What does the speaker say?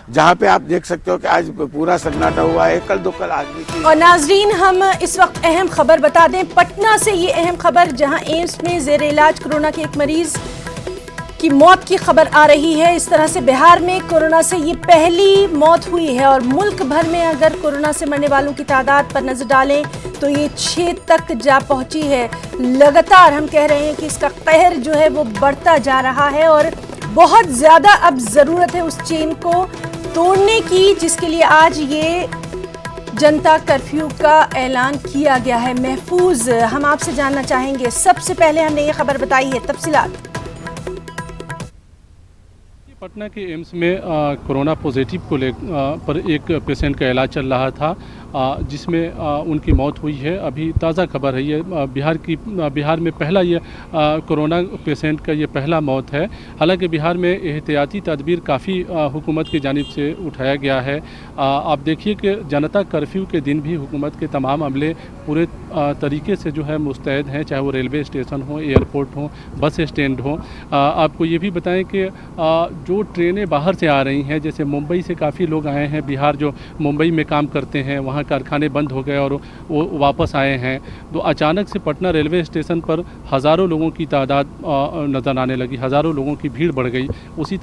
जहाँ पे आप देख सकते हो कि आज पूरा सन्नाटा हुआ है, कल दो कल आदमी की। और नाजरीन, हम इस वक्त अहम खबर बता दें, पटना से ये अहम खबर, जहां एम्स में जेर इलाज कोरोना के एक मरीज की मौत की खबर आ रही है। इस तरह से बिहार में कोरोना से ये पहली मौत हुई है और मुल्क भर में अगर कोरोना से मरने वालों की तादाद पर नजर डालें तो ये 6 तक जा पहुंची है। लगातार हम कह रहे हैं कि इसका कहर जो है वो बढ़ता जा रहा है और बहुत ज्यादा अब जरूरत है उस चेन को तोड़ने की, जिसके लिए आज ये जनता कर्फ्यू का ऐलान किया गया है। महफूज, हम आपसे जानना चाहेंगे, सबसे पहले हमने ये खबर बताई है, तफसीलात। पटना के एम्स में कोरोना पॉजिटिव को पर एक पेशेंट का इलाज चल रहा था, जिसमें उनकी मौत हुई है। अभी ताज़ा खबर है, ये बिहार में पहला ये कोरोना पेशेंट का ये पहला मौत है। हालांकि बिहार में एहतियाती तदबीर काफ़ी हुकूमत की जानिब से उठाया गया है। आप देखिए कि जनता कर्फ्यू के दिन भी हुकूमत के तमाम अमले पूरे तरीके से जो है मुस्तैद हैं, चाहे वो रेलवे स्टेशन हो, एयरपोर्ट हो, बस स्टैंड हो। आपको ये भी बताएं कि जो ट्रेनें बाहर से आ रही हैं, जैसे मुंबई से काफ़ी लोग आए हैं बिहार, जो मुंबई में काम करते हैं, वहाँ कारखाने बंद हो गए और वो वापस आए हैं, तो अचानक से पटना रेलवे स्टेशन पर हज़ारों लोगों की तादाद नज़र आने लगी, हज़ारों लोगों की भीड़ बढ़ गई। उसी